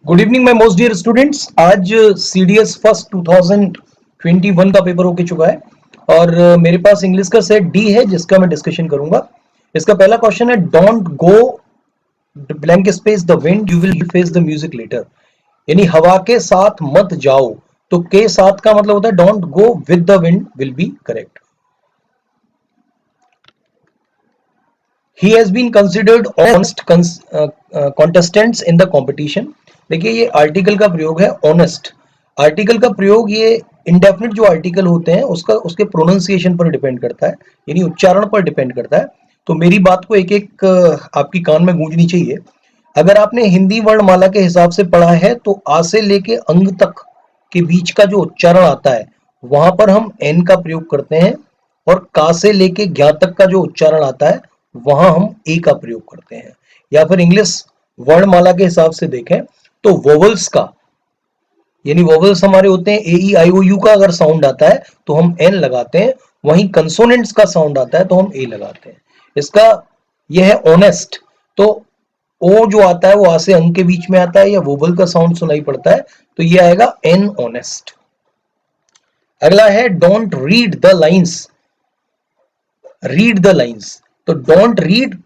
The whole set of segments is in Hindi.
Good evening my most dear students. आज सीडीएस फर्स्ट 2021 का पेपर होके चुका है और मेरे पास इंग्लिश का सेट डी है जिसका मैं डिस्कशन करूंगा। इसका पहला क्वेश्चन है don't go blank space the wind you will face the music later. यानी हवा के साथ मत जाओ, तो के साथ का मतलब होता है don't go with the wind will be correct. He has been considered honest contestants in the competition। देखिए ये आर्टिकल का प्रयोग है ऑनेस्ट। आर्टिकल का प्रयोग ये इंडेफिनिट जो आर्टिकल होते हैं उसका उसके प्रोनाउंसिएशन पर डिपेंड करता है, यानी उच्चारण पर डिपेंड करता है। तो मेरी बात को एक एक आपकी कान में गूंजनी चाहिए। अगर आपने हिंदी वर्णमाला के हिसाब से पढ़ा है तो आ से लेके अंग तक के बीच का जो उच्चारण आता है वहां पर हम एन का प्रयोग करते हैं, और का से लेके ज्ञा तक का जो उच्चारण आता है वहां हम ए का प्रयोग करते हैं। या फिर इंग्लिश वर्णमाला के हिसाब से देखें तो वोवल्स का, यानी वोवल्स हमारे होते हैं ए ई आई ओ यू का अगर साउंड आता है तो हम एन लगाते हैं, वहीं कंसोनेंट्स का साउंड आता है तो हम ए लगाते हैं। इसका यह है ऑनेस्ट। तो ओ जो आता है वो आ से अंग के बीच में आता है या वोवल का साउंड सुनाई पड़ता है तो ये आएगा एन ऑनेस्ट। अगला है don't read the lines. Read the lines, तो डोंट रीड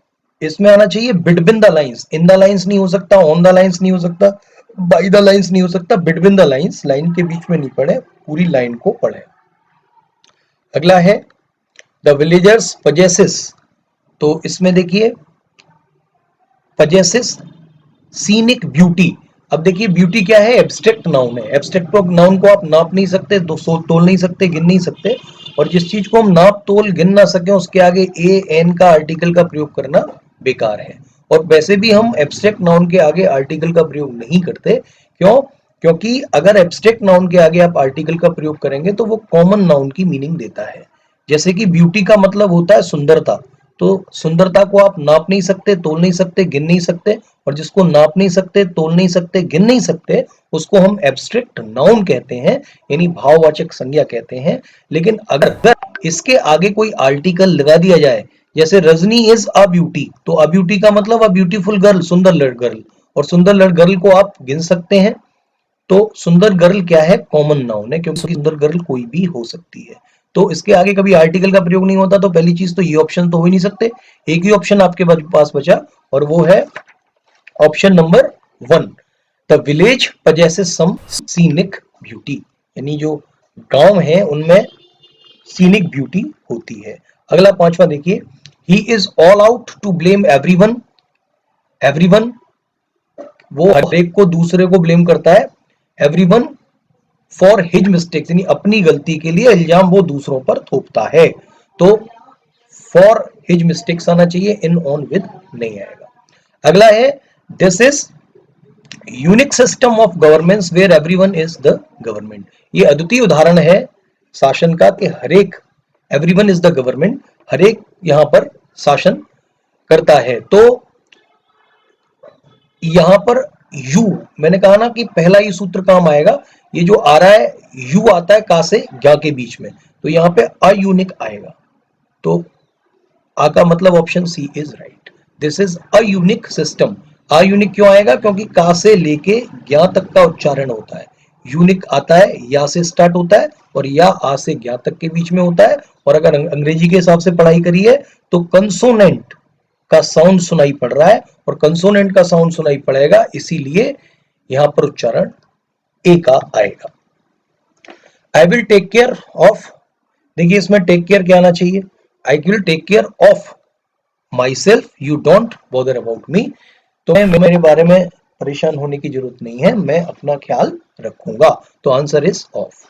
इसमें आना चाहिए between the lines. In the lines नहीं हो सकता, ऑन द लाइंस नहीं हो सकता, बाय द लाइंस नहीं हो सकता, बिटवीन द लाइंस, लाइन के बीच में नहीं पढ़े, पूरी लाइन को पढ़े। अगला है द विलेजर्स पजेसेस। तो इसमें देखिए पजेसेस सीनिक ब्यूटी। अब देखिए ब्यूटी क्या है, एब्स्ट्रैक्ट नाउन है। एब्स्ट्रैक्ट नाउन को आप नाप नहीं सकते, तोल नहीं सकते, गिन नहीं सकते, और जिस चीज को हम नाप तोल गिन ना सके उसके आगे ए एन का आर्टिकल का प्रयोग करना बेकार है। और वैसे भी हम एब्स्ट्रैक्ट नाउन के आगे आर्टिकल का प्रयोग नहीं करते। क्यों? क्योंकि अगर एब्स्ट्रैक्ट नाउन के आगे आप आर्टिकल का प्रयोग करेंगे तो वो कॉमन नाउन की मीनिंग देता है। जैसे कि ब्यूटी का मतलब होता है सुंदरता, तो सुंदरता को आप नाप नहीं सकते, तोल नहीं सकते, गिन नहीं सकते, और जिसको नाप नहीं सकते, तोल नहीं सकते, गिन नहीं सकते उसको हम एब्स्ट्रैक्ट नाउन कहते हैं, यानी भाववाचक संज्ञा कहते हैं। लेकिन अगर इसके आगे कोई आर्टिकल लगा दिया जाए, जैसे रजनी इज अ ब्यूटी, तो अ ब्यूटी का मतलब अ ब्यूटीफुल गर्ल, सुंदर गर्ल, और सुंदर गर्ल को आप गिन सकते हैं। तो सुंदर गर्ल क्या है, कॉमन नाउन है, क्योंकि सुंदर गर्ल कोई भी हो सकती है। तो इसके आगे कभी आर्टिकल का प्रयोग नहीं होता। तो पहली चीज तो ये ऑप्शन तो हो ही नहीं सकते। एक ही ऑप्शन आपके पास बचा और वो है option number 1। The village possesses some scenic beauty, यानी जो गांव है उनमें सीनिक ब्यूटी होती है। अगला पांचवा देखिए, he is all out to blame everyone. Everyone वो हर एक को दूसरे को ब्लेम करता है। एवरीवन फॉर हिज मिस्टेक्स, यानी अपनी गलती के लिए इल्जाम वो दूसरों पर थोपता है। तो फॉर हिज मिस्टेक्स आना चाहिए, इन ऑन विद नहीं आएगा। अगला है this is unique system of governments where everyone is the government. ये अद्वितीय उदाहरण है शासन का कि हर एक, एवरीवन इज द गवर्नमेंट, हर एक यहां पर शासन करता है। तो यहां पर यू, मैंने कहा ना कि पहला ये सूत्र काम आएगा, ये जो आ रहा है यू आता है का से ज्ञा के बीच में, तो यहां पे अयूनिक आएगा। तो आ का मतलब option C is right. This is a unique system. A unique क्यों आएगा? क्योंकि का से लेके ज्ञा तक का उच्चारण होता है। यूनिक आता है या से स्टार्ट होता है और या आ से ज्ञा तक के बीच में होता है। और अगर अंग्रेजी के हिसाब से पढ़ाई करी है तो कंसोनेंट का साउंड सुनाई पड़ रहा है, और कंसोनेंट का साउंड सुनाई पड़ेगा, इसीलिए यहां पर उच्चारण ए का आएगा। I will take care of, देखिए इसमें टेक केयर क्या आना चाहिए, I will take care of myself, you don't bother about me. तो मेरे बारे में परेशान होने की जरूरत नहीं है, मैं अपना ख्याल रखूंगा। तो answer is of.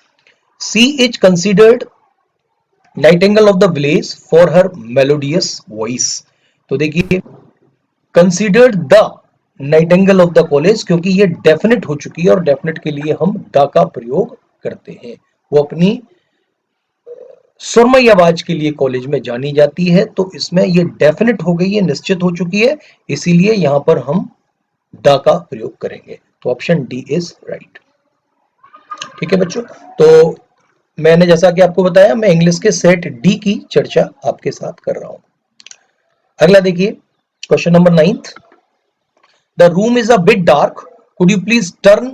She is considered nightingale of the village for her melodious voice. तो देखिए considered the nightingale of the college, क्योंकि ये डेफिनेट हो चुकी है और डेफिनेट के लिए हम द का प्रयोग करते हैं। वो अपनी सुरमई आवाज के लिए कॉलेज में जानी जाती है, तो इसमें ये डेफिनेट हो गई है, निश्चित हो चुकी है, इसीलिए यहां पर हम द का प्रयोग करेंगे। तो ऑप्शन डी इज राइट। ठीक है बच्चों, तो मैंने जैसा कि आपको बताया मैं इंग्लिश के सेट डी की चर्चा आपके साथ कर रहा हूं। अगला देखिए question number 9। The room is a bit dark could you please turn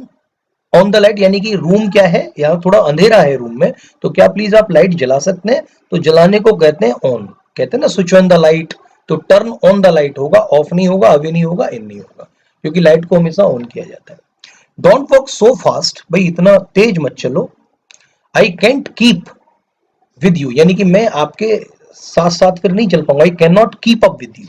on the light, यानी कि रूम क्या है, यहाँ थोड़ा अंधेरा है रूम में, तो क्या प्लीज आप लाइट जला सकते हैं, तो जलाने को कहते हैं ऑन, कहते हैं ना स्विच ऑन द लाइट, तो टर्न ऑन द लाइट होगा, ऑफ नहीं होगा, अवे नहीं होगा, इन नहीं होगा, क्योंकि लाइट को हमेशा ऑन किया जाता है। डोंट वॉक सो फास्ट, भाई इतना तेज मत चलो। I can't keep with you, यानी कि मैं आपके साथ साथ फिर नहीं चल पाऊंगा, I can not keep up with you,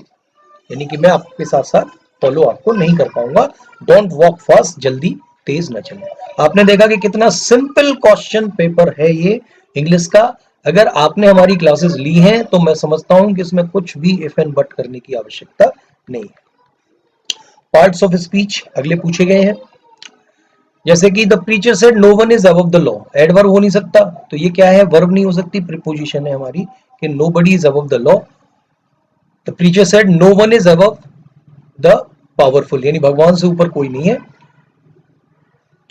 यानी कि मैं आपके साथ साथ फॉलो आपको नहीं कर पाऊंगा। डोंट वॉक फास्ट, जल्दी तेज न चले। आपने देखा कि कितना सिंपल क्वेश्चन पेपर है ये इंग्लिश का। अगर आपने हमारी क्लासेस ली हैं तो मैं समझता हूं कि इसमें कुछ भी इफ एंड बट करने की आवश्यकता नहीं है। पार्ट्स ऑफ स्पीच अगले पूछे गए हैं, जैसे कि the preacher said no one is above the law, adverb हो नहीं सकता, तो ये क्या है, वर्ब नहीं हो सकती, प्रीपोजिशन है हमारी कि nobody is above the law. The preacher said no one is above the powerful, यानी भगवान से ऊपर कोई नहीं है,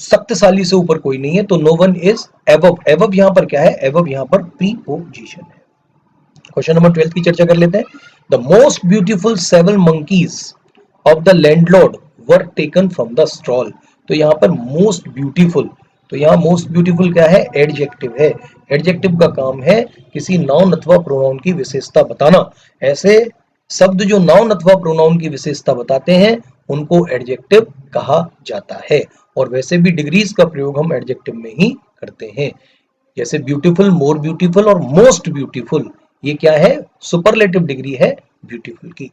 शक्तिशाली से ऊपर कोई नहीं है, तो no one is above, above यहां पर क्या है, एबव यहां पर प्रीपोजिशन है। क्वेश्चन नंबर 12 की चर्चा कर लेते हैं। The most beautiful seven monkeys of the landlord were taken from the stall, तो यहां पर मोस्ट ब्यूटीफुल, तो यहां मोस्ट ब्यूटीफुल क्या है, एडजेक्टिव है। एडजेक्टिव का काम है किसी नाउन अथवा प्रोनाउन की विशेषता बताना। ऐसे शब्द जो नाउन अथवा प्रोनाउन की विशेषता बताते हैं उनको एडजेक्टिव कहा जाता है, और वैसे भी डिग्रीज का प्रयोग हम एडजेक्टिव में ही करते हैं, जैसे ब्यूटीफुल, मोर ब्यूटीफुल और मोस्ट ब्यूटीफुल, ये क्या है, सुपरलेटिव डिग्री है ब्यूटीफुल की।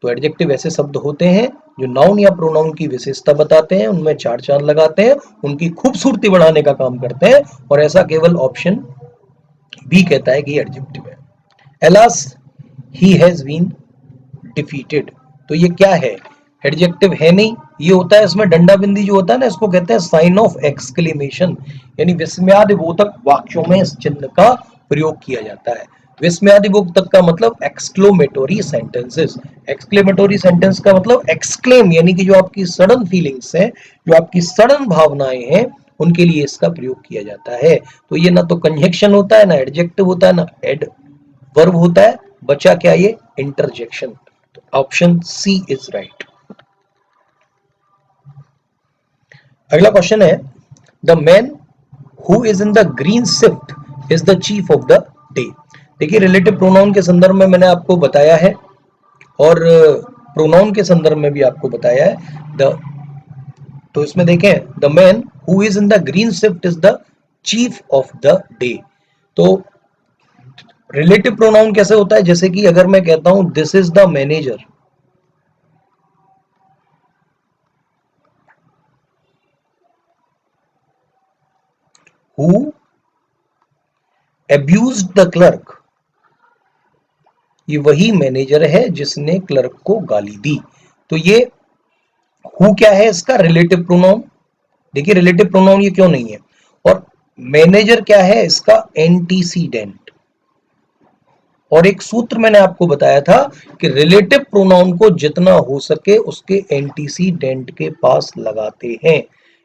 तो एडजेक्टिव ऐसे शब्द होते हैं जो नाउन या प्रोनाउन की विशेषता बताते हैं, उनमें चार चांद लगाते हैं, उनकी खूबसूरती बढ़ाने का काम करते हैं, और ऐसा केवल ऑप्शन बी कहता है कि एडजेक्टिव है। Alas he has been defeated, तो ये क्या है, एडजेक्टिव है नहीं, ये होता है इसमें डंडा बिंदी जो होता है ना, इसको कहते हैं साइन ऑफ एक्सक्लेमेशन, यानी विस्मयादिबोधक वाक्यों में इस चिन्ह का प्रयोग किया जाता है। विस्मयादिबोधक का मतलब एक्सक्लेमेटोरी सेंटेंसेस, एक्सक्लेमेटोरी सेंटेंस का मतलब एक्सक्लेम, यानी कि जो आपकी सडन फीलिंग्स हैं, जो आपकी सडन भावनाएं हैं, उनके लिए इसका प्रयोग किया जाता है। तो ये ना तो कंजक्शन होता है, ना एडजेक्टिव होता है, ना वर्ब होता है, बचा क्या, ये इंटरजेक्शन। तो ऑप्शन सी इज राइट। अगला क्वेश्चन है, the man who is in the green shift is the chief of the day. देखिए रिलेटिव प्रोनाउन के संदर्भ में मैंने आपको बताया है, और प्रोनाउन के संदर्भ में भी आपको बताया है। तो इसमें देखें, the man who is in the green shift is the chief of the day. तो रिलेटिव प्रोनाउन कैसे होता है, जैसे कि अगर मैं कहता हूं this is the manager, who abused the clerk, ये वही मैनेजर है जिसने क्लर्क को गाली दी। तो ये हु क्या है, इसका रिलेटिव प्रोनाउन। देखिए रिलेटिव प्रोनाउन ये क्यों नहीं है, और मैनेजर क्या है, इसका एंटीसीडेंट। और एक सूत्र मैंने आपको बताया था कि रिलेटिव प्रोनाउन को जितना हो सके उसके एंटीसीडेंट के पास लगाते हैं।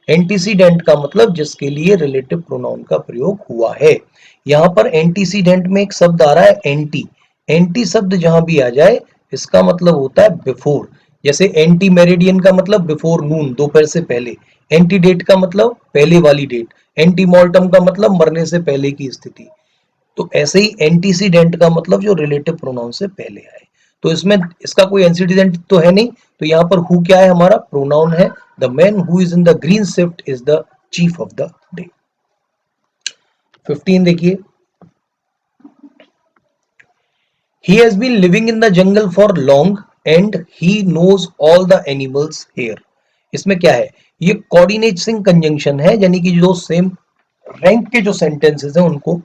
एंटीसीडेंट का मतलब जिसके लिए रिलेटिव प्रोनाउन का प्रयोग हुआ है। यहां पर एंटीसीडेंट में एक शब्द आ रहा है एंटी, एंटी शब्द जहां भी आ जाए इसका मतलब होता है बिफोर। जैसे एंटी मेरिडियन का मतलब बिफोर नून, दोपहर से पहले। एंटी डेट का मतलब पहले वाली डेट। एंटी मॉर्टम का मतलब मरने से पहले की स्थिति। तो ऐसे ही एंटीसीडेंट का मतलब जो रिलेटिव प्रोनाउन से पहले आए। तो इसमें इसका कोई एंटीसीडेंट तो है नहीं, तो यहां पर हु क्या है, हमारा प्रोनाउन है। The man who is in the green shift is the chief of the day. 15 देखिए, he has been living in the jungle for long and he knows all the animals here। इसमें क्या है, ये कोऑर्डिनेटिंग कंजंक्शन है, यानी कि जो सेम रैंक के जो सेंटेंसेस हैं उनको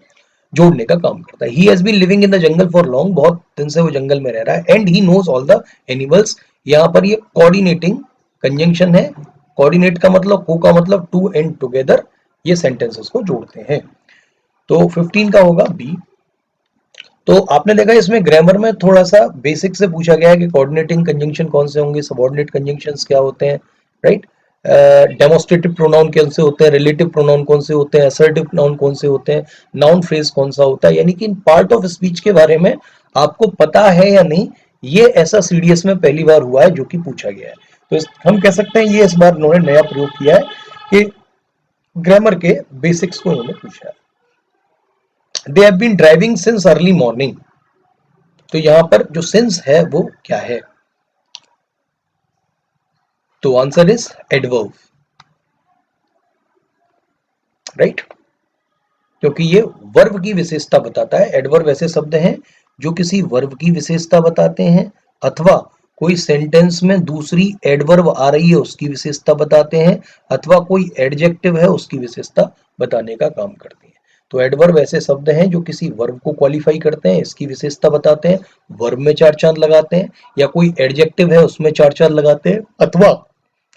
जोड़ने का काम करता है। He has been living in the jungle for long, बहुत दिन से वो जंगल में रह रहा है। And he knows all the animals, यहाँ पर ये कोऑर्डिनेटिंग कंजंक्शन है। कोऑर्डिनेट का मतलब, को का मतलब टू एंड टुगेदर, ये सेंटेंसेस को जोड़ते हैं। तो 15 का होगा बी। तो आपने देखा इसमें ग्रामर में थोड़ा सा बेसिक से पूछा गया है कि कोऑर्डिनेटिंग कंजंक्शन कौन से होंगे, सबऑर्डिनेट कंजंक्शंस क्या होते हैं, राइट। डेमोस्ट्रेटिव प्रोनाउन कौन से होते हैं, रिलेटिव प्रोनाउन कौन से होते हैं, असर्टिव प्रोनाउन कौन से होते हैं, नाउन फ्रेज कौन सा होता है, यानी कि इन पार्ट ऑफ स्पीच के बारे में आपको पता है या नहीं, ये ऐसा सीडीएस में पहली बार हुआ है जो कि पूछा गया है। तो हम कह सकते हैं ये इस बार उन्होंने नया प्रयोग किया है कि ग्रामर के बेसिक्स को उन्होंने पूछा है। They have been driving since early morning, तो यहां पर जो सिंस है वो क्या है? तो आंसर इज एडवर्ब, राइट, क्योंकि ये वर्ब की विशेषता बताता है। एडवर्ब ऐसे शब्द हैं जो किसी वर्ब की विशेषता बताते हैं, अथवा कोई सेंटेंस में दूसरी एडवर्ब आ रही है उसकी विशेषता बताते हैं, अथवा कोई एडजेक्टिव है उसकी विशेषता बताने का काम करती है। तो एडवर्ब ऐसे शब्द हैं जो किसी वर्ब को क्वालिफाई करते हैं, इसकी विशेषता बताते हैं, वर्ब में चार चांद लगाते हैं, या कोई एडजेक्टिव है उसमें चार चांद लगाते हैं, अथवा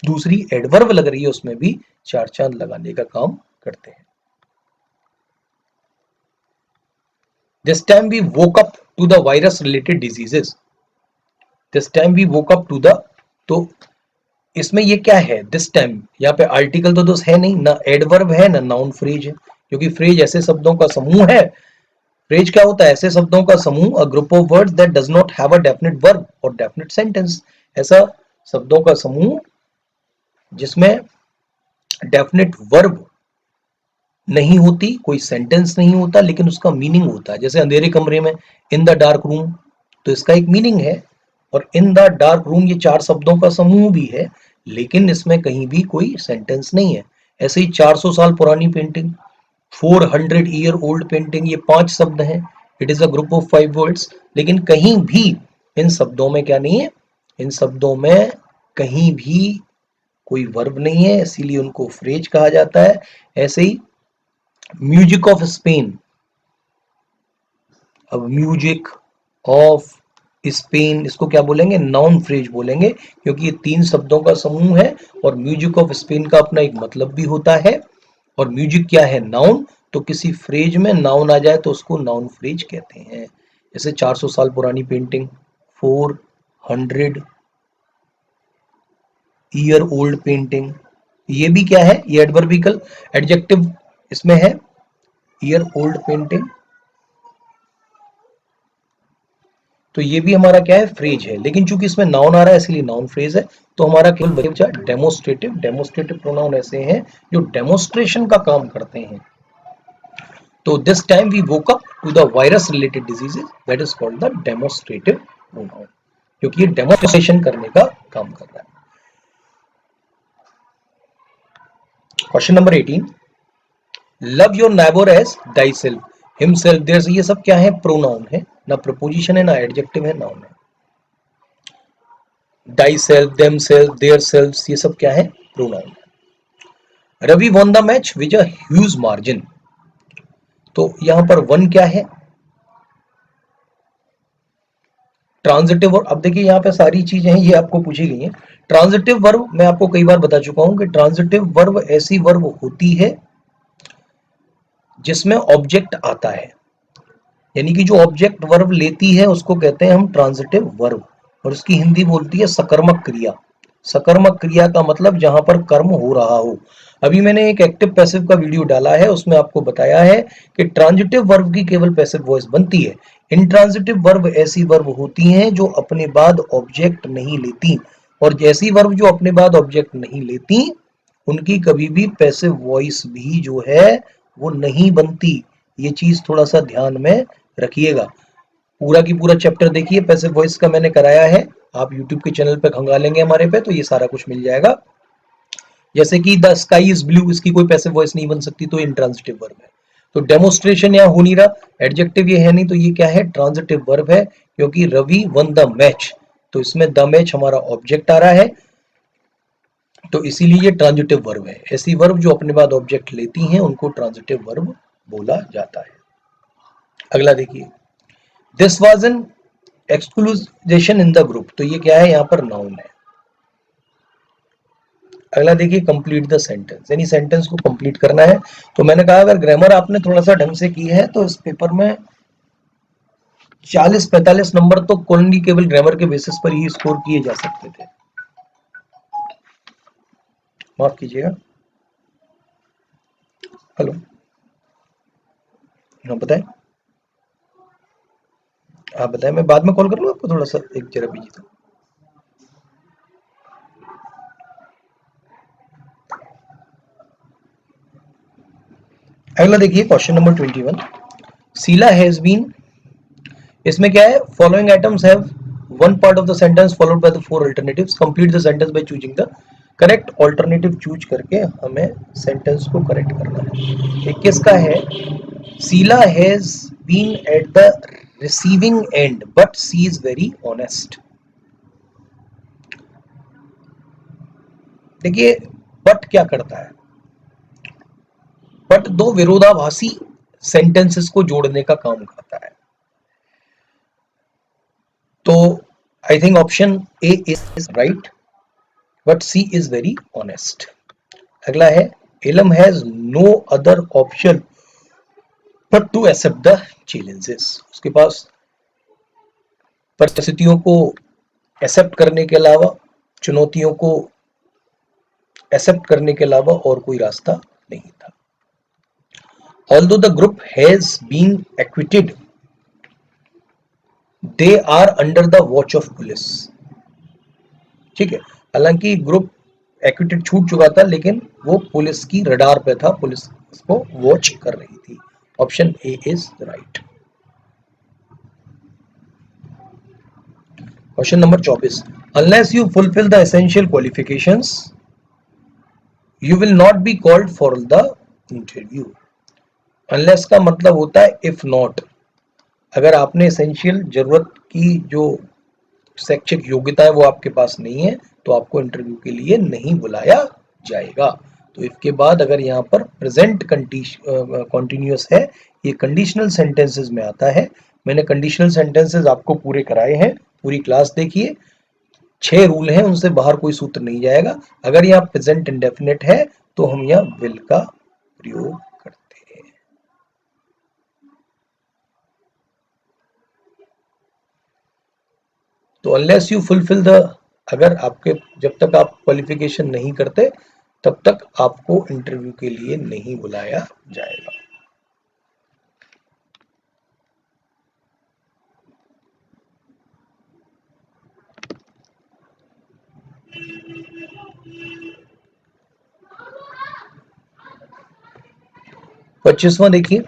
दूसरी एडवर्ब लग रही है उसमें भी चार चांद लगाने का काम करते हैं। This time we woke up to the virus related diseases. This time we woke up to the, तो इसमें ये क्या है? दिस टाइम, यहाँ पे आर्टिकल तो है नहीं, ना एडवर्ब है ना नाउन फ्रेज है, क्योंकि फ्रेज ऐसे शब्दों का समूह है। फ्रेज क्या होता है? ऐसे शब्दों का समूह, a group of words that does not have a definite verb और डेफिनेट सेंटेंस। ऐसा शब्दों का समूह जिसमें डेफिनेट वर्ब नहीं होती, कोई सेंटेंस नहीं होता, लेकिन उसका मीनिंग होता है। जैसे अंधेरे कमरे में, इन द डार्क रूम, तो इसका एक मीनिंग है। और इन द डार्क रूम ये चार शब्दों का समूह भी है, लेकिन इसमें कहीं भी कोई सेंटेंस नहीं है। ऐसे ही 400 साल पुरानी पेंटिंग, 400 ईयर ओल्ड पेंटिंग, ये पांच शब्द हैं, it is a group of 5 words, लेकिन कहीं भी इन शब्दों में क्या नहीं है? इन शब्दों में कहीं भी कोई वर्ब नहीं है, इसीलिए उनको फ्रेज कहा जाता है। ऐसे ही म्यूजिक ऑफ स्पेन, अब म्यूजिक ऑफ स्पेन इसको क्या बोलेंगे? नाउन फ्रेज बोलेंगे, क्योंकि ये तीन शब्दों का समूह है और म्यूजिक ऑफ स्पेन का अपना एक मतलब भी होता है। और म्यूजिक क्या है? नाउन, तो किसी फ्रेज में नाउन आ जाए तो उसको नाउन फ्रेज कहते हैं। जैसे 400 साल पुरानी पेंटिंग, 400 ईयर ओल्ड पेंटिंग, ये भी क्या है? ये एडवर्बिकल एडजेक्टिव इसमें है, ईयर ओल्ड पेंटिंग, तो ये भी हमारा क्या है? फ्रेज है। लेकिन चूंकि इसमें नाउन आ रहा है इसलिए नाउन फ्रेज है। तो हमारा केवल बचा डेमोस्ट्रेटिव। डेमोस्ट्रेटिव प्रोनाउन ऐसे हैं जो डेमोस्ट्रेशन का काम करते हैं। तो this time we woke up to the virus related diseases, that is called the demonstrative pronoun, क्योंकि ये डेमोस्ट्रेशन करने का काम कर रहा है। Question number 18, love your neighbour as thyself, himself, their, ये सब क्या है? प्रोनाउन है, ना प्रपोजिशन है, ना एडजेक्टिव है, नाउन है। Thyself, themself, their self, ये सब क्या है? Pronoun. Ravi won the match with a huge margin, तो यहां पर वन क्या है? Transitive verb. अब देखिए यहाँ पे सारी चीजें हैं ये आपको पूछी गई हैं। ट्रांजिटिव वर्ब मैं आपको कई बार बता चुका हूं कि ट्रांजिटिव वर्ब ऐसी वर्ब होती है जिसमें ऑब्जेक्ट आता है, यानी कि जो ऑब्जेक्ट वर्ब लेती है उसको कहते हैं हम ट्रांजिटिव वर्ब, और उसकी हिंदी बोलती है सकर्मक क्रिया। सकर्मक क्रिया का मतलब जहां पर कर्म हो रहा हो। अभी मैंने एक एक्टिव पैसिव का वीडियो डाला है, उसमें आपको बताया है कि ट्रांजिटिव वर्ब की केवल पैसिव वॉइस बनती है। इंट्रांजिटिव वर्ब ऐसी वर्ब होती हैं जो अपने बाद ऑब्जेक्ट नहीं लेती, और जैसी वर्ब जो अपने बाद ऑब्जेक्ट नहीं लेती उनकी कभी भी पैसिव वॉइस भी जो है वो नहीं बनती। ये चीज थोड़ा सा ध्यान में रखिएगा। पूरा की पूरा चैप्टर देखिए, पैसिव वॉइस का मैंने कराया है, आप यूट्यूब के चैनल पे खंगालेंगे हमारे पे तो ये सारा कुछ मिल जाएगा। जैसे कि द स्काई इज ब्लू, इसकी कोई पैसिव वॉइस नहीं बन सकती, तो इंट्रांजिटिव वर्ब है। तो डेमोस्ट्रेशन यहाँ हो नहीं रहा, एडजेक्टिव ये है नहीं, तो ये क्या है? ट्रांजिटिव वर्ब है, क्योंकि रवि वन द मैच, तो इसमें द मैच हमारा ऑब्जेक्ट आ रहा है, तो इसीलिए ये ट्रांजिटिव वर्ब है। ऐसी वर्ब जो अपने बाद ऑब्जेक्ट लेती हैं उनको ट्रांजिटिव वर्ब बोला जाता है। अगला देखिए, this was an exclusion in the group, तो ये क्या है? यहाँ पर नाउन है। अगला देखिए, कंप्लीट द सेंटेंस, यानी सेंटेंस को कंप्लीट करना है। तो मैंने कहा अगर ग्रामर आपने थोड़ा सा ढंग से की है तो इस पेपर में 40-45 नंबर तो ओनली केवल ग्रामर के बेसिस पर ही स्कोर किए जा सकते थे। माफ कीजिएगा। हेलो, हाँ बताएं, आप बताएं, मैं बाद में कॉल कर लूँ आपको, थोड़ा सा एक जरा बिजी था। अगला देखिए question number 21। Sheela has been, इसमें क्या है, following items have one part of the sentence followed by the four alternatives, complete the sentence by choosing the correct alternative. Choose करके हमें सेंटेंस को करेक्ट करना है। ये किसका है? Sheela has been at the receiving end but she is very honest. देखिए बट क्या करता है, बट दो विरोधाभासी सेंटेंसेस को जोड़ने का काम करता है। तो I think option A is right, but she is very honest. अगला है इलम has no other option but to accept the challenges, उसके पास परिस्थितियों को एक्सेप्ट करने के अलावा, चुनौतियों को एक्सेप्ट करने के अलावा और कोई रास्ता नहीं था। Although the group has been acquitted they are under the watch of police. ठीक है, हालांकि ग्रुप एक्विटेड छूट चुका था लेकिन वो पुलिस की रडार पे था, पुलिस उसको वॉच कर रही थी। Option A is right. Question number 24। Unless you fulfil the essential qualifications you will not be called for the interview. Unless का मतलब होता है इफ नॉट, अगर आपने एसेंशियल जरूरत की जो शैक्षिक योग्यता है वो आपके पास नहीं है तो आपको इंटरव्यू के लिए नहीं बुलाया जाएगा। तो इसके बाद अगर यहाँ पर प्रेजेंट कॉन्टिन्यूअस है, ये कंडीशनल सेंटेंसेस में आता है। मैंने कंडीशनल सेंटेंसेस आपको पूरे कराए हैं, पूरी क्लास देखिए। 6 रूल हैं, उनसे बाहर कोई सूत्र नहीं जाएगा। अगर यहाँ प्रेजेंट इंडेफिनिट है तो हम यहाँ विल का प्रयोग करते हैं। तो अनलेस यू फुलफिल द, अगर आपके, जब तक आप क्वालिफिकेशन नहीं करते तब तक आपको इंटरव्यू के लिए नहीं बुलाया जाएगा। पच्चीसवां देखिए,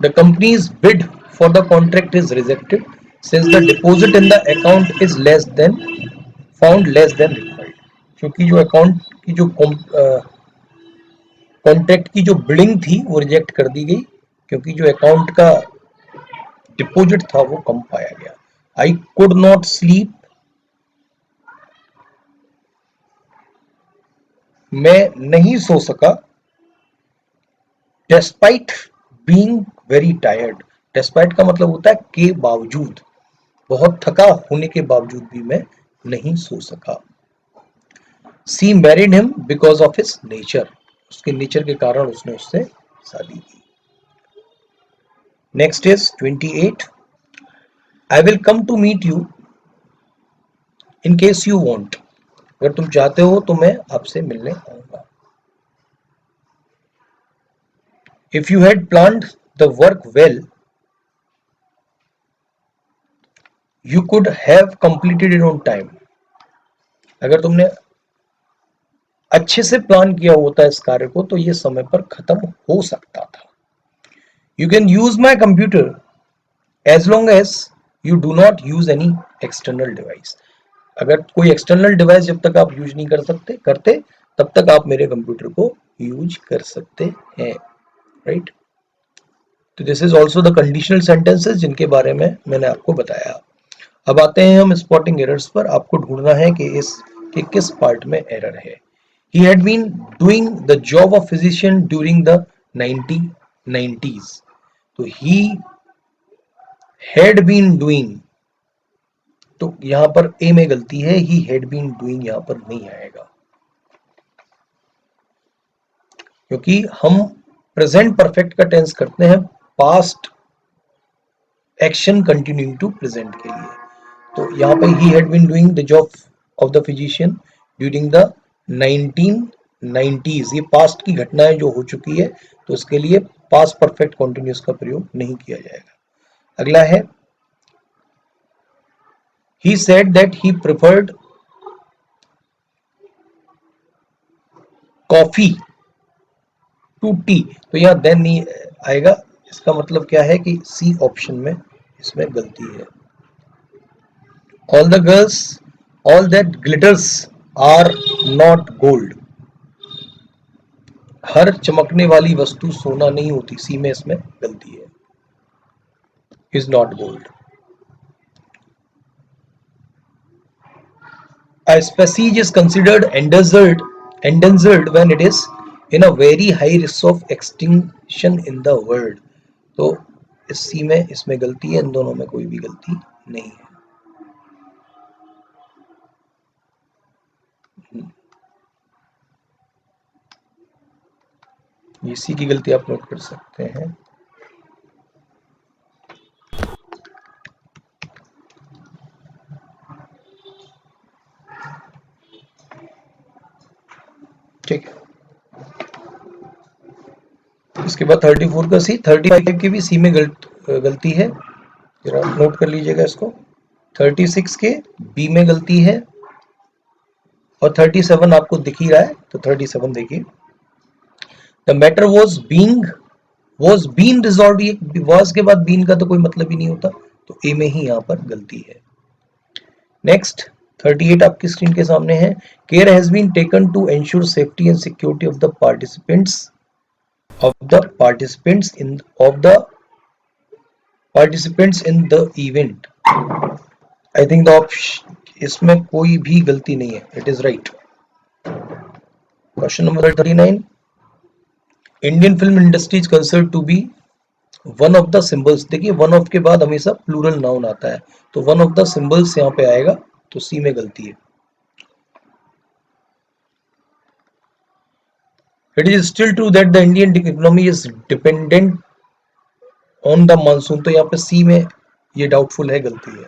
the companies bid for the contract is rejected since the deposit in the account is less than found less than required. क्योंकि जो अकाउंट की जो कॉन्ट्रैक्ट की जो बिलिंग थी वो रिजेक्ट कर दी गई क्योंकि जो अकाउंट का डिपॉजिट था वो कम पाया गया। आई कुड नॉट स्लीप, मैं नहीं सो सका, despite being very tired. Despite का मतलब होता है के बावजूद, बहुत थका होने के बावजूद भी मैं नहीं सो सका। She married him because of his nature, उसके नेचर के कारण उसने उससे शादी की। Next is 28। I will come to meet you in case you want, अगर तुम चाहते हो तो मैं आपसे मिलने आऊंगा। If you had planned the work well you could have completed it on time, अगर तुमने अच्छे से प्लान किया होता इस कार्य को तो ये समय पर खत्म हो सकता था। You can use my computer as long as you do not use any external device, अगर कोई एक्सटर्नल डिवाइस जब तक आप यूज नहीं कर सकते करते तब तक आप मेरे कंप्यूटर को यूज कर सकते हैं, राइट। तो this is also the conditional sentences जिनके बारे में मैंने आपको बताया। अब आते हैं हम स्पॉटिंग एरर्स पर। आपको ढूंढना है कि इस कि किस पार्ट में एरर है। He had been doing the job of physician during the 1990s. तो he had been doing, तो यहां पर ए में गलती है, he had been doing यहां पर नहीं आएगा क्योंकि हम प्रेजेंट परफेक्ट का टेंस करते हैं past action continuing to present के लिए। तो यहाँ पे he had been doing the job of the physician during the 1990s, ये पास्ट की घटनाएं जो हो चुकी है तो इसके लिए पास्ट परफेक्ट कॉन्टिन्यूस का प्रयोग नहीं किया जाएगा। अगला है he said that he preferred coffee to tea, तो यहाँ देन नहीं आएगा। इसका मतलब क्या है कि सी ऑप्शन में इसमें गलती है। All the girls all that glitters are not gold, हर चमकने वाली वस्तु सोना नहीं होती, सी में इसमें गलती है, is not gold. A species is considered endangered when it is in a very high risk of extinction in the world। तो इस सी में इसमें गलती है, इन दोनों में कोई भी गलती नहीं है। ये सी की गलती आप नोट कर सकते हैं। ठीक है, इसके बाद 34 का सी, 35 की भी सी में गलती है, जरा नोट कर लीजिएगा इसको। 36 के बी में गलती है, और 37 आपको दिख ही रहा है, तो 37 देखिए। The matter was been resolve, ये वॉज के बाद बीन का तो कोई मतलब ही नहीं होता, तो ए में ही यहाँ पर गलती है। नेक्स्ट 38 आपकी स्क्रीन के सामने है। Care has been taken to ensure safety and security of the participants in the event. I think the option, इसमें कोई भी गलती नहीं है, it is right. Question number 39, Indian film industry is considered to be one of the symbols. देखिए वन ऑफ के बाद हमेशा प्लूरल नाउन आता है, तो वन ऑफ द सिंबल्स यहाँ पे आएगा, तो सी में गलती है। It is still true that the Indian economy is dependent on the monsoon, तो यहाँ पे सी में ये डाउटफुल है, गलती है।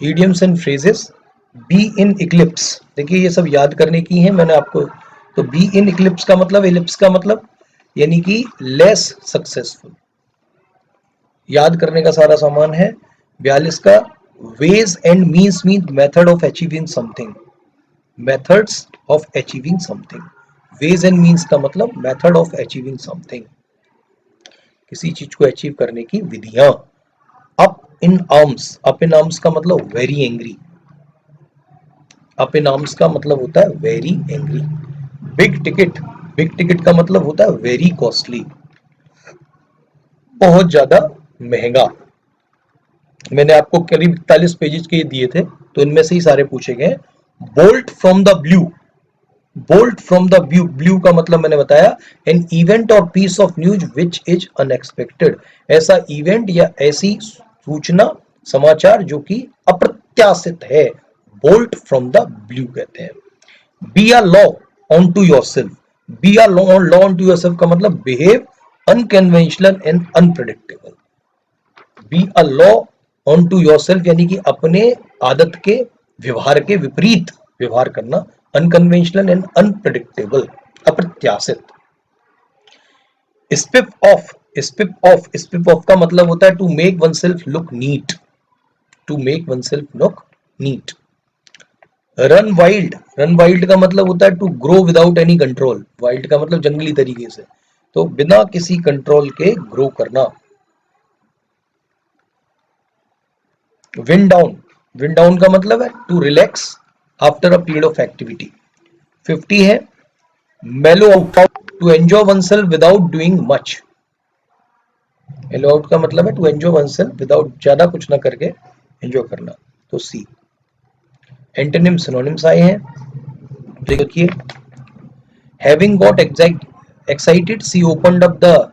Idioms and phrases, be in Eclipse, देखिए ये सब याद करने की है मैंने आपको। तो बी इन इक्लिप्स का मतलब, इलिप्स का मतलब यानी कि लेस सक्सेसफुल, याद करने का सारा सामान है। 42 का, ways and means mean method of achieving something, methods of achieving something. Ways and means का मतलब मेथड ऑफ अचीविंग समथिंग, किसी चीज को अचीव करने की विधियां। अप इन आर्म्स का मतलब very angry, up in arms का मतलब होता है वेरी एंग्री। बिग टिकट का मतलब होता है वेरी कॉस्टली, बहुत ज्यादा महंगा। मैंने आपको करीब 41 पेजेस के दिए थे, तो इनमें से ही सारे पूछे गए। Bolt from the blue, bolt from the blue का मतलब मैंने बताया, एन इवेंट और piece of news which is unexpected, ऐसा इवेंट या ऐसी सूचना समाचार जो कि अप्रत्याशित है, बोल्ट फ्रॉम द ब्लू कहते हैं। Be a law unto yourself, be a law unto yourself का मतलब behave unconventional and unpredictable. Be a law unto yourself यानी कि अपने आदत के व्यवहार के विपरीत व्यवहार करना, अनकन्वेंशनल एंड अनप्रेडिक्टेबल, अप्रत्याशित। स्पिप ऑफ का मतलब होता है to make oneself look neat, to make oneself look neat. Run wild का मतलब होता है to grow without any control, wild का मतलब जंगली तरीके से, तो बिना किसी कंट्रोल के ग्रो करना। विंड डाउन का मतलब है to relax after a period of activity. 50 है mellow out, to enjoy oneself without doing much. Mellow out का मतलब है टू एंजॉय वनसेल्फ विदाउट, ज्यादा कुछ ना करके एंजॉय करना, तो सी। एंटोनिम सिनोनिम्स आए हैं, देखिए। Having got excited, she opened up the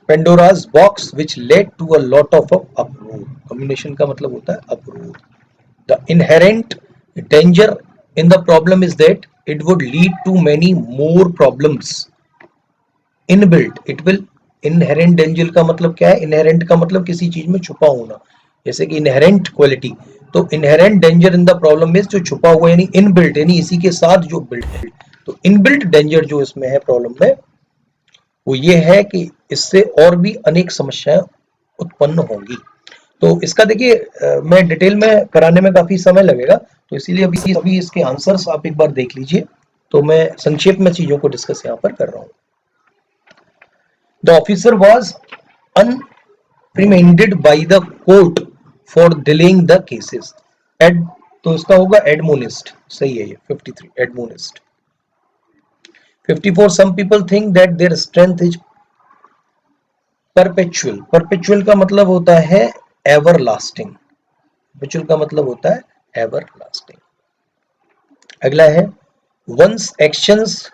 Pandora's box which led to a lot of uproar। Communication का मतलब होता है uproar। The inherent danger in the problem is that it would lead to many more problems। Inbuilt, it will, inherent danger का मतलब क्या है? Inherent का मतलब किसी चीज में छुपा होना, जैसे कि inherent quality, तो inherent danger in the problem is जो छुपा हुआ यानी inbuilt, यानी इसी के साथ जो built है। तो inbuilt danger जो इसमें है प्रॉब्लम में, वो ये है कि इससे और भी अनेक समस्याएं उत्पन्न होंगी। तो इसका देखिए मैं डिटेल में कराने में काफी समय लगेगा, तो इसीलिए अभी इसके आंसर्स आप एक बार देख लीजिए। तो मैं संक्षेप में चीजों को डिस्कस यहाँ पर कर रहा हूं। The officer was reprimanded by the court for delaying the cases. एड, तो इसका होगा एडमोनिस्ट, सही है ये 53 admonished. 54 some people think that their strength is perpetual. Perpetual का मतलब होता है एवर लास्टिंग, परपेचुअल का मतलब होता है एवर लास्टिंग। अगला है one's actions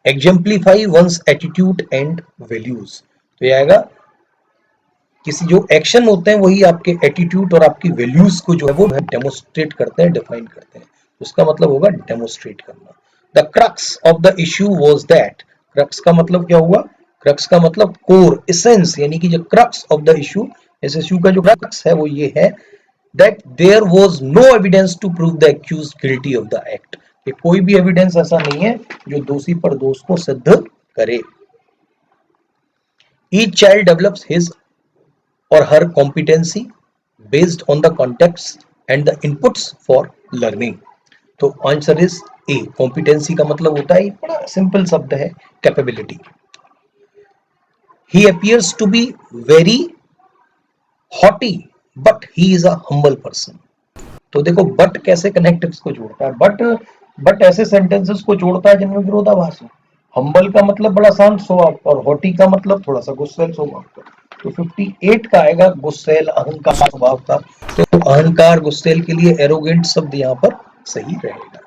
exemplify one's attitude and values. तो ये आएगा किसी जो एक्शन होते हैं वही आपके एटीट्यूड और आपकी वैल्यूज को जो है वो डेमोस्ट्रेट करते हैं, डिफाइन करते हैं। उसका मतलब होगा डेमोस्ट्रेट करना। The crux of the issue was that, crux का मतलब क्या हुआ? क्रक्स का मतलब कोर, एसेंस, यानी कि जो क्रक्स ऑफ द इश्यू, इस इश्यू का जो क्रक्स है वो ये है that there was no evidence to prove the accused guilty of the act, कि कोई भी एविडेंस ऐसा नहीं है जो दोषी पर दोष को सिद्ध करे। Each child develops his or her competency based on the context and the inputs for learning। तो आंसर इज ए। कॉम्पिटेंसी का मतलब होता है, बड़ा सिंपल शब्द है, capability. He appears to be very haughty but he is a humble person। तो देखो बट कैसे कनेक्टिव्स को जोड़ता है, बट ऐसे सेंटेंसेस को जोड़ता है जिनमें विरोधाभास हो। हम्बल का मतलब बड़ा शांत स्वभाव, और हॉटी का मतलब थोड़ा सा गुस्सैल स्वभाव का। तो 58 का आएगा गुस्सैल, अहंकार स्वभाव का। तो अहंकार, गुस्सैल के लिए एरोगेंट शब्द यहाँ पर सही रहेगा।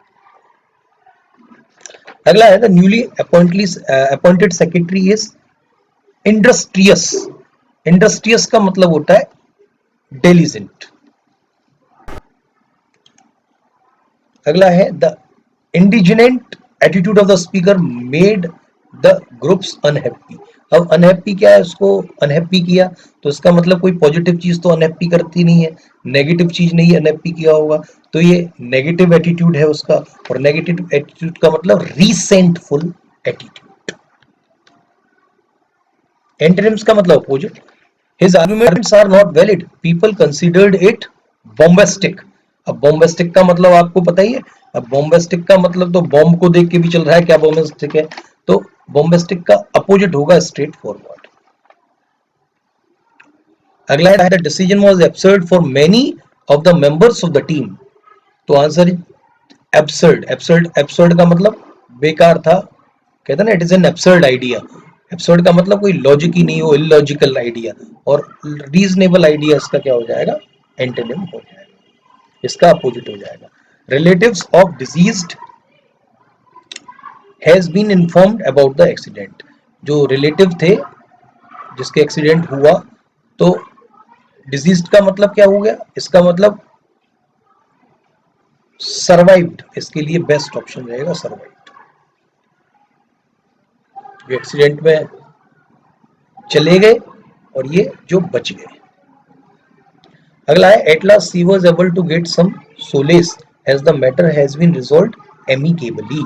अगला है the newly appointed secretary is industrious. Industrious का मतलब होता है डिलिजेंट। अगला है the indignant attitude of the speaker made the groups unhappy. अब अनहैप्पी क्या है, उसको अनहैप्पी किया, तो इसका मतलब कोई पॉजिटिव चीज तो अनहैप्पी करती नहीं है, नेगेटिव चीज नहीं अनहैप्पी किया होगा, तो ये नेगेटिव एटीट्यूड है उसका। और नेगेटिव एटीट्यूड का मतलब रीसेंटफुल एटीट्यूड। एंटोनिम्स का मतलब opposite. His arguments are not valid. People considered it bombastic। अब bombastic का मतलब आपको पता ही है। अब bombastic का मतलब तो बॉम्ब को देख के भी चल रहा है क्या bombastic है। तो bombastic का अपोजिट होगा स्ट्रेट फॉरवर्ड। अगला है the decision was absurd for many of the members of the team। तो आंसर absurd। absurd का मतलब बेकार था, कहते हैं ना it is an absurd idea. Absurd का मतलब कोई लॉजिक ही नहीं हो, इलॉजिकल आइडिया। और रीजनेबल आइडिया इसका क्या हो जाएगा, एंटोनिम हो जाएगा, इसका अपोजिट हो जाएगा। Relatives of deceased has been informed about the accident. जो रिलेटिव थे जिसके एक्सीडेंट हुआ, तो डिजीज्ड का मतलब क्या हो गया, इसका मतलब सर्वाइव्ड, इसके लिए बेस्ट ऑप्शन रहेगा सर्वाइव्ड। जो एक्सीडेंट में चले गए और ये जो बच गए। अगला है at last she was able to get some solace as the matter has been resolved amicably.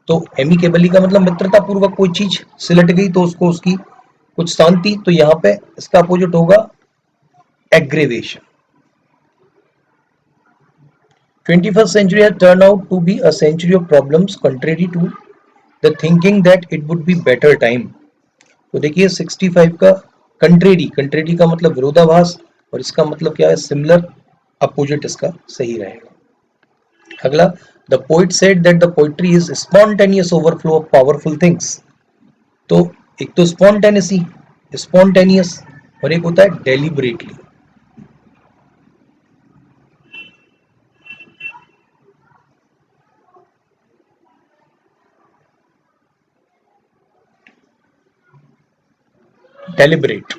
तो एमिकेबली का मतलब मित्रता पूर्वक कोई चीज सिलट गई तो उसको उसकी कुछ शांति, तो यहाँ पे इसका अपोजिट होगा aggravation. 21st century has turned out to be a century of problems contrary to the thinking that it would be better time। तो देखिए 65 का कंट्रेरी, कंट्रेरी का मतलब विरोधाभास, और इसका मतलब क्या है, सिमिलर, अपोजिट इसका सही रहेगा। अगला the poet said that the poetry is spontaneous overflow of powerful things. तो एक तो स्पॉन्टेनियसी, स्पॉन्टेनियस, और एक होता है डेलिबरेटली। डेलिबरेट।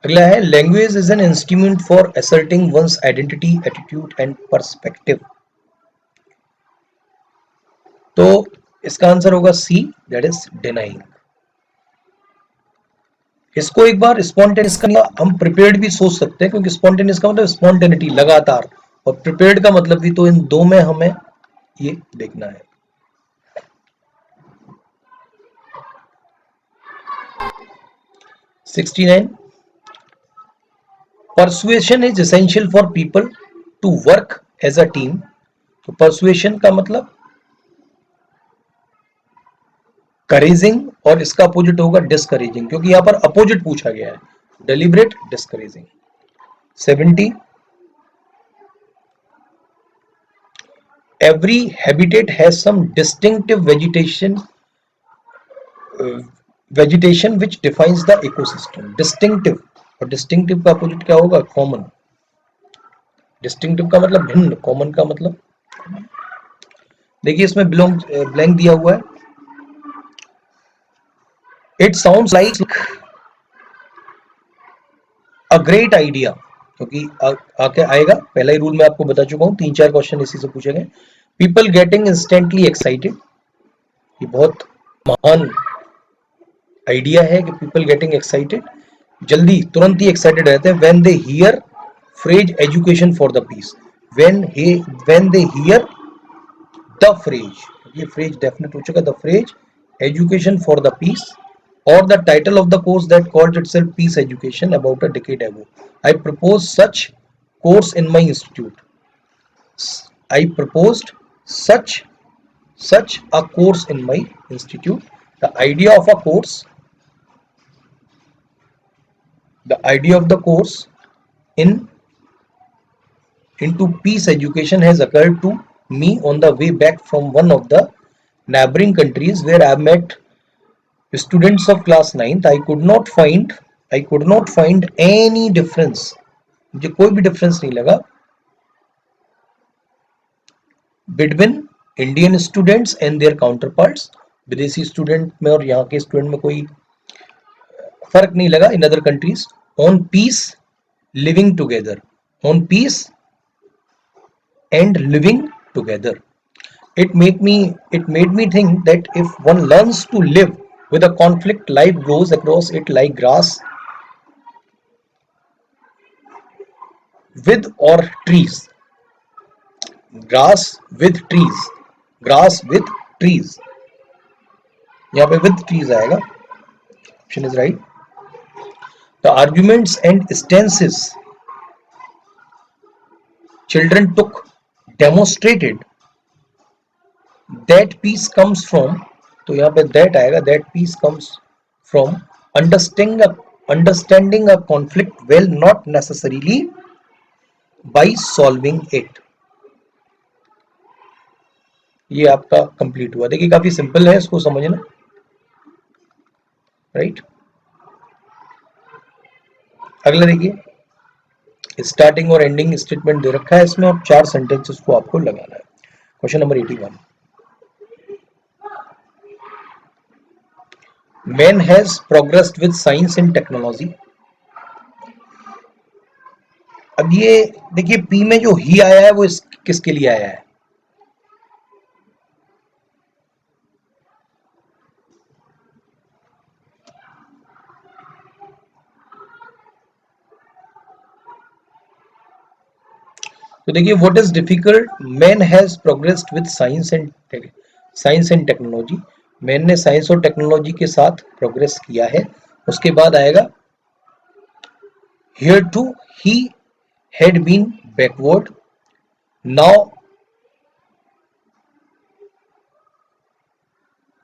अगला है language is an instrument for asserting one's identity, attitude and perspective. तो इसका आंसर होगा सी, दैट इज डिनाइंग। इसको एक बार स्पॉन्टेनियस का हम प्रिपेयर्ड भी सोच सकते हैं, क्योंकि स्पॉन्टेनियस का मतलब स्पॉन्टेनिटी, लगातार, और प्रिपेयर्ड का मतलब भी, तो इन दो में हमें ये देखना है। Persuasion is essential for people to work as a team. तो परसुएशन का मतलब करेजिंग, और इसका अपोजिट होगा डिस्करेजिंग, क्योंकि यहां पर अपोजिट पूछा गया है, deliberate, discouraging. 70, every habitat has some distinctive vegetation which defines the ecosystem। distinctive, और distinctive का अपोजिट क्या होगा, कॉमन। distinctive का मतलब भिन्न, कॉमन का मतलब, देखिए इसमें ब्लैंक दिया हुआ है। It sounds like a great idea, क्योंकि आके आएगा, पहला ही रूल मैं आपको बता चुका हूं, 3-4 क्वेश्चन इसी से पूछे गए। पीपल गेटिंग इंस्टेंटली एक्साइटेड, ये बहुत महान आइडिया है कि पीपल गेटिंग एक्साइटेड, जल्दी तुरंत ही एक्साइटेड रहते हैं। When they hear phrase education for the peace, when they hear the phrase, ये फ्रेज डेफिनेट हो चुका, the phrase education for the peace, or the title of the course that called itself Peace Education about a decade ago. I proposed such course in my institute. I proposed such a course in my institute. The idea of a course, the idea of the course in into peace education has occurred to me on the way back from one of the neighboring countries where I met students of class 9th। I could not find any difference, मुझे कोई भी डिफरेंस नहीं लगा, between Indian students and their counterparts, विदेशी स्टूडेंट में और यहाँ के स्टूडेंट में कोई फर्क नहीं लगा, in other countries, on peace living together, on peace and living together. It made me think that if one learns to live with a conflict, life grows across it like grass with or trees, grass with trees, grass with trees, यहाँ पे with trees आएगा, option is right। The arguments and stances children took demonstrated that peace comes from, तो यहाँ पे that आएगा, that peace comes from understanding a conflict well, not necessarily by solving it। ये आपका कंप्लीट हुआ। देखिए काफी सिंपल है, इसको समझना, राइट। अगला देखिए, स्टार्टिंग और एंडिंग स्टेटमेंट दे रखा है इसमें, और 4 सेंटेंसेस को आपको लगाना है। Question number 81, man has progressed with science and technology. अब ये देखिए पी में जो ही आया है वो किसके लिए आया है, तो देखिए what is difficult, man has progressed with science and technology, man ने साइंस और टेक्नोलॉजी के साथ प्रोग्रेस किया है। उसके बाद आएगा here too he had been backward,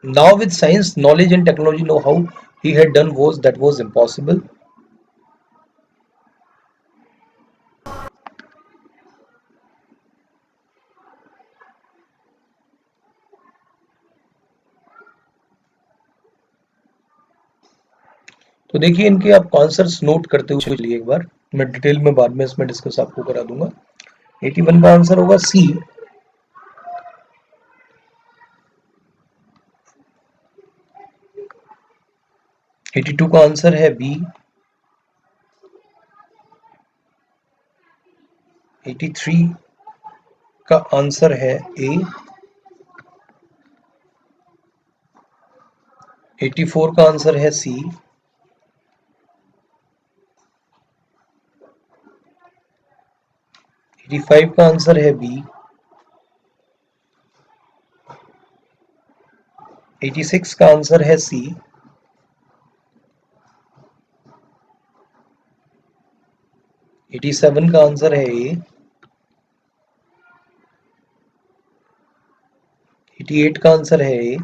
now with science, knowledge and technology, know how he had done was impossible। तो देखिए इनके आप आंसर्स नोट करते हुए चलिए, एक बार मैं डिटेल में बाद में इसमें डिस्कस आपको करा दूंगा। 81 का आंसर होगा सी। 82 का आंसर है बी। 83 का आंसर है ए। 84 का आंसर है सी। 85 का आंसर है बी। 86 का आंसर है सी। 87 का आंसर है ए। 88 का आंसर है ए।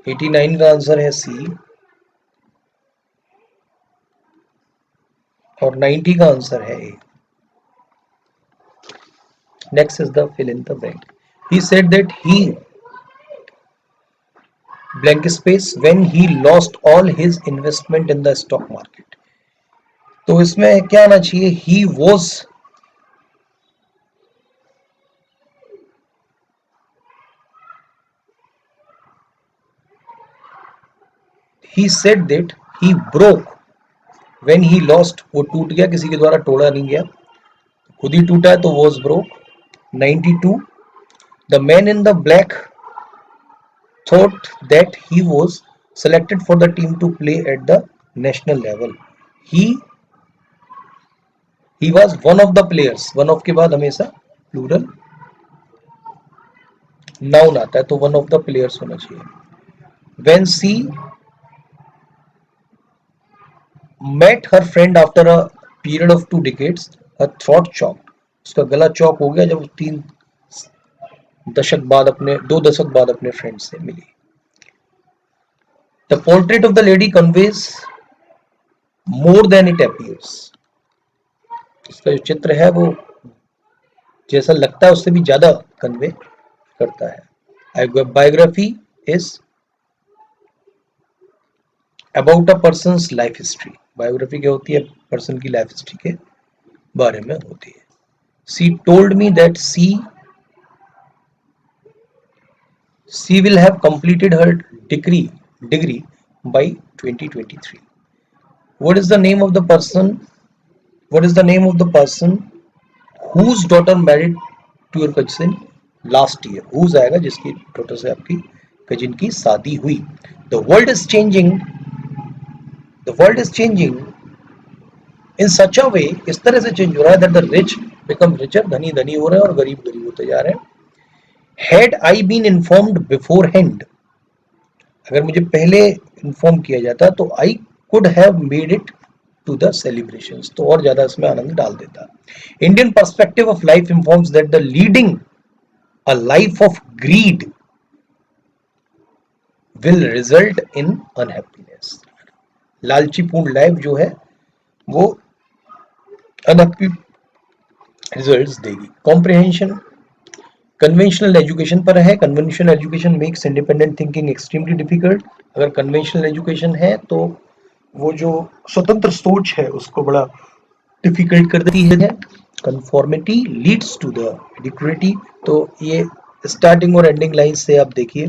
89 का आंसर है सी। और 90 का आंसर है ए। Next is the fill in the blank. He said that he blank space when he lost all his investment in the stock market. तो इसमें क्या आना चाहिए? He was he said that he broke when he lost, वो टूट गया, किसी के द्वारा तोड़ा नहीं गया, खुद ही टूटा है, तो was broke. 92, the man in the black thought that he was selected for the team to play at the national level. He was one of the players. one of के बाद हमेशा प्लूरल नाउन आता है, तो one of the players होना चाहिए. When she met her friend after a period of 2 decades, her throat choked. उसका गला चौक हो गया जब 2 दशक बाद अपने फ्रेंड से मिली. The portrait of the lady conveys more than it appears. इसका जो चित्र है वो जैसा लगता है उससे भी ज्यादा कन्वे करता है. Biography is about a persons life history. Biography क्या होती है? पर्सन की लाइफ हिस्ट्री के बारे में होती है. She told me that she will have completed her degree by 2023. What is the name of the person? What is the name of the person whose daughter married to your cousin last year? Whose आएगा जिसकी डॉटर से आपकी कजिन की शादी हुई. The world is changing. The world is changing in such a way, इस तरह से चेंज हो रहा है that the rich become richer, धनी धनी हो रहे हैं और गरीब गरीब होते जा रहे हैं. Had I been informed beforehand, अगर मुझे पहले इन्फॉर्म किया जाता तो I could have made it to the celebrations, तो और ज्यादा इसमें आनंद डाल देता. Indian perspective of life informs that the leading a life of greed will result in unhappiness. लालचीपूर्ण लाइफ जो है वो अनहैप्पी रिजल्ट्स देगी. कॉम्प्रिहेंशन कन्वेंशनल एजुकेशन पर है. Conventional education makes independent thinking extremely difficult. अगर कन्वेंशनल एजुकेशन है तो वो जो स्वतंत्र सोच है उसको बड़ा डिफिकल्ट कर देती है. Conformity leads to the equity. तो ये स्टार्टिंग और एंडिंग लाइन से आप देखिए.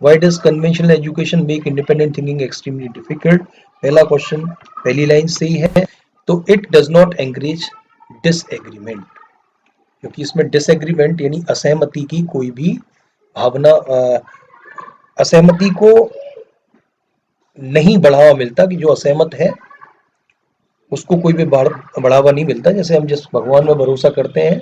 Why does conventional education make independent thinking extremely difficult? पहला क्वेश्चन पहली लाइन से ही है. तो it does not encourage disagreement, क्योंकि इसमें डिसएग्रीमेंट यानी असहमति की कोई भी भावना, असहमति को नहीं बढ़ावा मिलता, कि जो असहमत है उसको कोई भी बढ़ावा नहीं मिलता. जैसे हम जिस भगवान में भरोसा करते हैं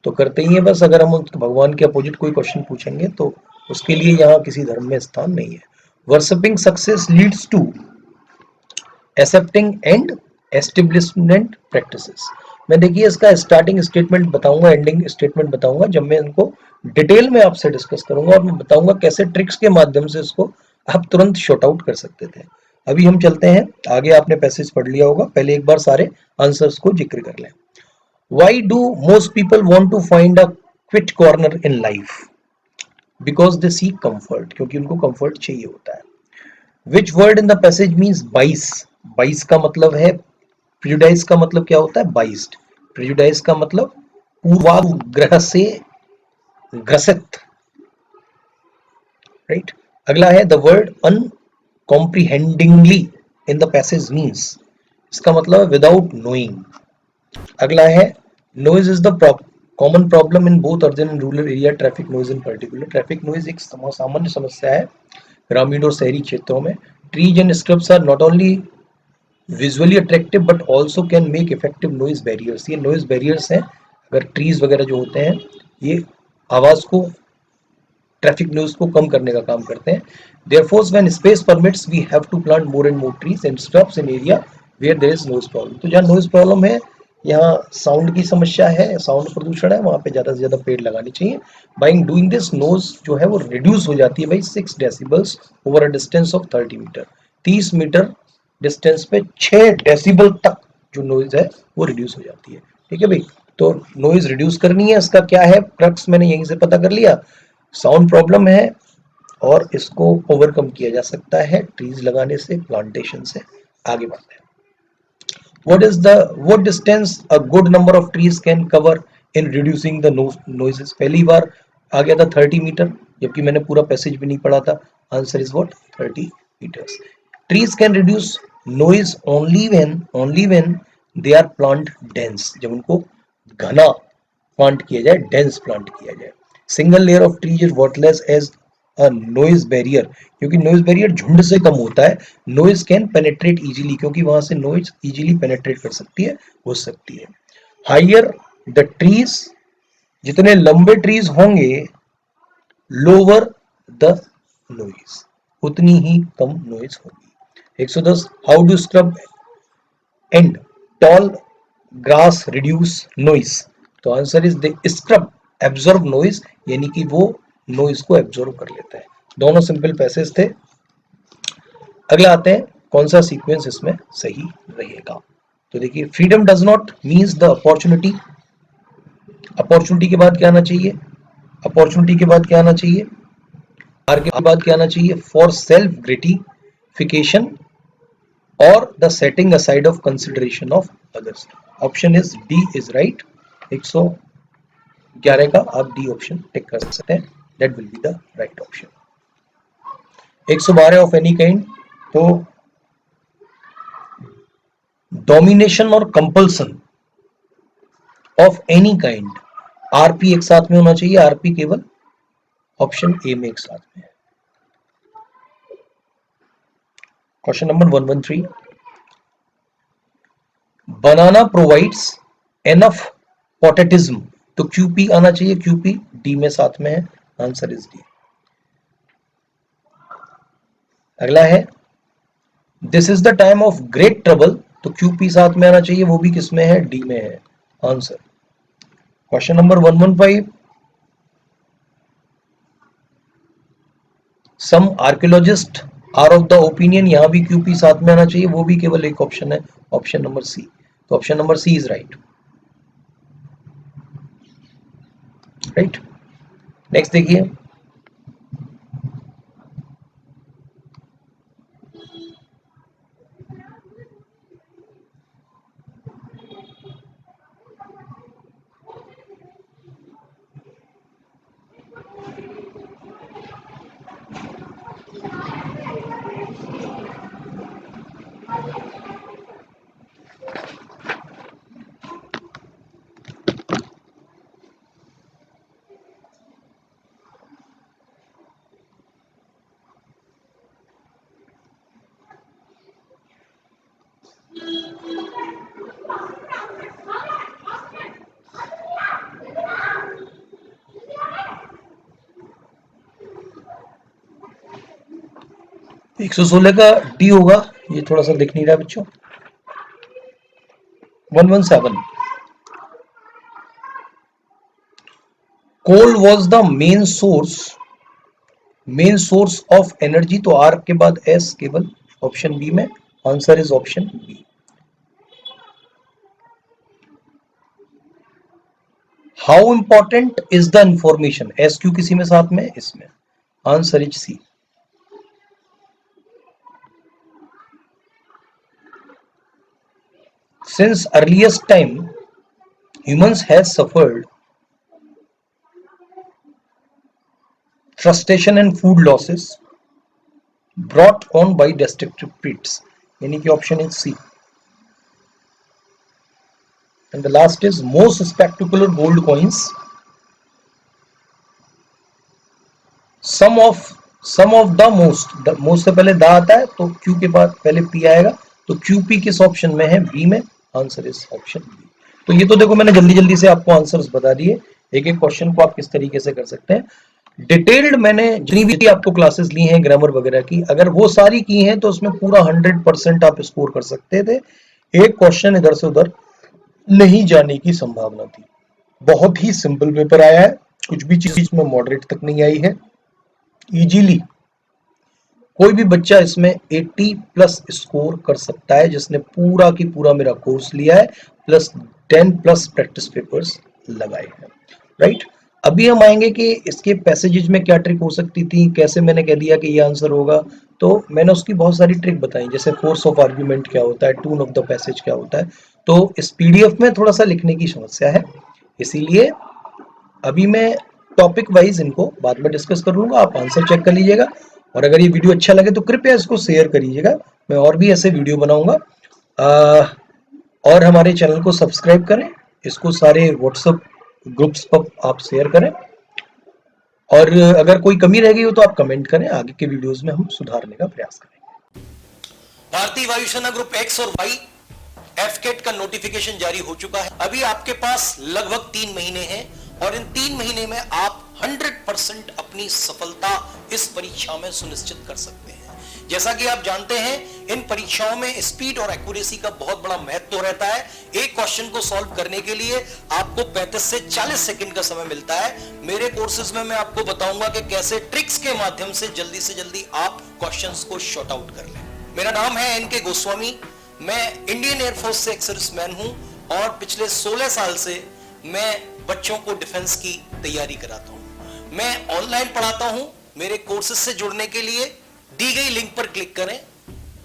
तो करते ही हैं बस. अगर हम भगवान के अपोजिट कोई क्वेश्चन पूछेंगे तो उसके लिए यहाँ किसी धर्म में स्थान नहीं है. Worshipping success leads to accepting and establishment practices. मैं देखिए इसका स्टार्टिंग स्टेटमेंट बताऊंगा, एंडिंग स्टेटमेंट बताऊंगा जब मैं इनको डिटेल में आपसे डिस्कस करूंगा, और मैं बताऊंगा कैसे ट्रिक्स के माध्यम से इसको आप तुरंत शॉर्ट आउट कर सकते थे. अभी हम चलते हैं आगे. आपने पैसेज पढ़ लिया होगा, पहले एक बार सारे आंसर्स को जिक्र कर लें. Why do most people want to find a quiet corner in life? Because they seek comfort, क्योंकि उनको कंफर्ट चाहिए होता है. Which word in the passage means bias? Bias का मतलब है प्रिजुडाइज. का मतलब क्या होता है? बाइस्ड. प्रिजुडाइज का मतलब पूर्वाग्रह से ग्रसित, राइट. अगला है the word uncomprehendingly in the passage means. इसका मतलब है विदाउट नोइंग. अगला है noise is the common problem in both urban and rural area. Traffic noise in particular. Traffic noise एक सामान्य समस्या है ग्रामीण और शहरी क्षेत्रों में. Trees and scrubs are not only visually attractive but also can make effective noise barriers. ये नॉइज बैरियर्स हैं. अगर ट्रीज वगैरह जो होते हैं ये आवाज को, ट्रैफिक नॉइज को कम करने का काम करते हैं. Therefore, when space permits, we have to plant more and more trees and shrubs in area where there is noise problem. तो जहाँ नॉइज प्रॉब्लम है, यहाँ साउंड की समस्या है, साउंड प्रदूषण है, वहां पे ज्यादा से ज्यादा पेड़ लगाने चाहिए। बाई डूइंग दिस नॉइज जो है वो रिड्यूस हो जाती है भाई 6 decibels over a distance of 30 metre. 30 metre distance पे 6 डेसिबल तक जो नॉइज है वो रिड्यूस हो जाती है। ठीक है भाई, तो नॉइज रिड्यूस करनी है, इसका क्या है क्रक्स, मैंने यहीं से पता कर लिया। साउंड प्रॉब्लम है और इसको ओवरकम किया जा सकता है ट्रीज लगाने से, प्लांटेशन से। आगे बढ़ते हैं। what distance a good number of trees can cover in reducing the noises? पहली बार आ गया था 30 मीटर, जबकि मैंने पूरा पैसेज भी नहीं पढ़ा था। Answer is what, 30 meters. Trees can reduce noise only when they are plant dense, जब उनको घना प्लांट किया जाए, डेंस प्लांट किया जाए। Single layer of trees is worthless as a noise barrier, क्योंकि नॉइज बैरियर झुंड से कम होता है। नॉइज कैन पेनेट्रेट इजीली, क्योंकि वहां से नॉइज इजीली पेनेट्रेट कर सकती है, घुस सकती है। हायर द ट्रीज, जितने लंबे ट्रीज होंगे, लोअर द नॉइज, उतनी ही कम नॉइज होगी। 110 how do scrub and tall grass reduce noise? तो answer is the scrub absorb noise, यानी कि वो नॉइज को एब्जॉर्ब कर लेता है। दोनों सिंपल पैसेज थे। अगला आते हैं, कौन सा सीक्वेंस इसमें सही रहेगा। तो देखिए, freedom does not means the opportunity. Opportunity के बाद क्या आना चाहिए? अपॉर्चुनिटी के बाद क्या आना चाहिए? आर के बाद क्या आना चाहिए? फॉर सेल्फ ग्रेटिफिकेशन और the setting aside of consideration of others. Option is D is right. 111 का आप डी ऑप्शन टिक कर सकते हैं, that will be the right option. 112 of any kind, तो डोमिनेशन और compulsion of any kind, RP एक साथ में होना चाहिए, आरपी केवल ऑप्शन ए में एक साथ में। क्वेश्चन नंबर 113, बनाना प्रोवाइड्स एनफ पोटेटिज्म, तो क्यूपी आना चाहिए, क्यूपी डी में साथ में है, आंसर इज डी। अगला है, this is the time of great trouble, तो क्यूपी साथ में आना चाहिए, वो भी किस में है? डी में है, answer. Question number 115, some archaeologists are of the opinion, यहां भी क्यूपी साथ में आना चाहिए, वो भी केवल एक ऑप्शन है, ऑप्शन नंबर सी। तो option number C is right. Right, next देखिए, तो 116 का डी होगा, ये थोड़ा सा दिख नहीं रहा बच्चों। 117, coal was the main source of energy, तो आर के बाद एस केवल ऑप्शन बी में, answer is option B. How important is the information, S Q किसी में साथ में, इसमें, answer is C. Since earliest time, humans has suffered frustration and food losses brought on by destructive pests. यानी कि option is C. And the last is most spectacular gold coins. Some of the most से पहले द आता है, तो क्यू के बाद पहले पी आएगा, तो क्यूपी किस ऑप्शन में है? बी में, आंसर इज ऑप्शन बी। तो ये तो देखो मैंने जल्दी जल्दी से आपको आंसर्स बता दिए, एक एक क्वेश्चन को आप किस तरीके से कर सकते हैं। डिटेल्ड मैंने जितनी भी आपको क्लासेस ली हैं ग्रामर वगैरह की, अगर वो सारी की हैं तो उसमें पूरा 100% आप स्कोर कर सकते थे। एक क्वेश्चन इधर से उधर नहीं जाने की संभावना थी। बहुत ही सिंपल पेपर आया है, कुछ भी चीज में मॉडरेट तक नहीं आई है। इजीली कोई भी बच्चा इसमें 80 प्लस स्कोर कर सकता है जिसने पूरा की पूरा मेरा कोर्स लिया है, प्लस 10 प्लस प्रैक्टिस पेपर्स लगाए हैं। राइट, अभी हम आएंगे कि इसके पैसेजेस में क्या ट्रिक हो सकती थी, कैसे मैंने कह दिया कि ये आंसर होगा। तो मैंने उसकी बहुत सारी ट्रिक बताई, जैसे फोर्स ऑफ आर्ग्यूमेंट क्या होता है, टून ऑफ द पैसेज क्या होता है। तो इस पीडीएफ में थोड़ा सा लिखने की समस्या है, इसीलिए अभी मैं टॉपिक वाइज इनको बाद में डिस्कस कर लूंगा। आप आंसर चेक कर लीजिएगा, और अगर ये वीडियो अच्छा लगे तो कृपया इसको शेयर करिएगा। मैं और भी ऐसे वीडियो बनाऊंगा। और हमारे चैनल को सब्सक्राइब करें, इसको सारे व्हाट्सएप ग्रुप्स पर आप शेयर करें, और अगर कोई कमी रह गई हो तो आप कमेंट करें, आगे के वीडियोस में हम सुधारने का प्रयास करेंगे। भारतीय वायुसेना ग्रुप एक्स और वाई एफकेट का नोटिफिकेशन जारी हो चुका है। अभी आपके पास लगभग 3 महीने हैं और इन 3 महीने में आप 100% अपनी सफलता इस परीक्षा में सुनिश्चित कर सकते हैं। जैसा कि आप जानते हैं, इन परीक्षाओं में स्पीड और एक्यूरेसी का बहुत बड़ा महत्व रहता है। एक क्वेश्चन को सॉल्व करने के लिए आपको 35 से 40 सेकंड का समय मिलता है। मेरे कोर्सेज में मैं आपको बताऊंगा कि कैसे ट्रिक्स के माध्यम से जल्दी आप क्वेश्चंस को शॉर्ट आउट कर लें। मेरा नाम है एनके गोस्वामी, मैं इंडियन एयरफोर्स से एक सर्विसमैन हूं और पिछले 16 साल से मैं बच्चों को डिफेंस की तैयारी कराता हूं। मैं ऑनलाइन पढ़ाता हूं। मेरे कोर्सेज से जुड़ने के लिए दी गई लिंक पर क्लिक करें,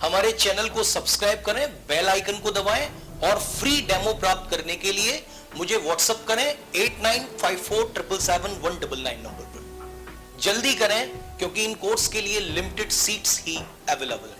हमारे चैनल को सब्सक्राइब करें, बेल आइकन को दबाएं और फ्री डेमो प्राप्त करने के लिए मुझे व्हाट्सएप करें 8954777199 नंबर पर। जल्दी करें क्योंकि इन कोर्स के लिए लिमिटेड सीट्स ही अवेलेबल है।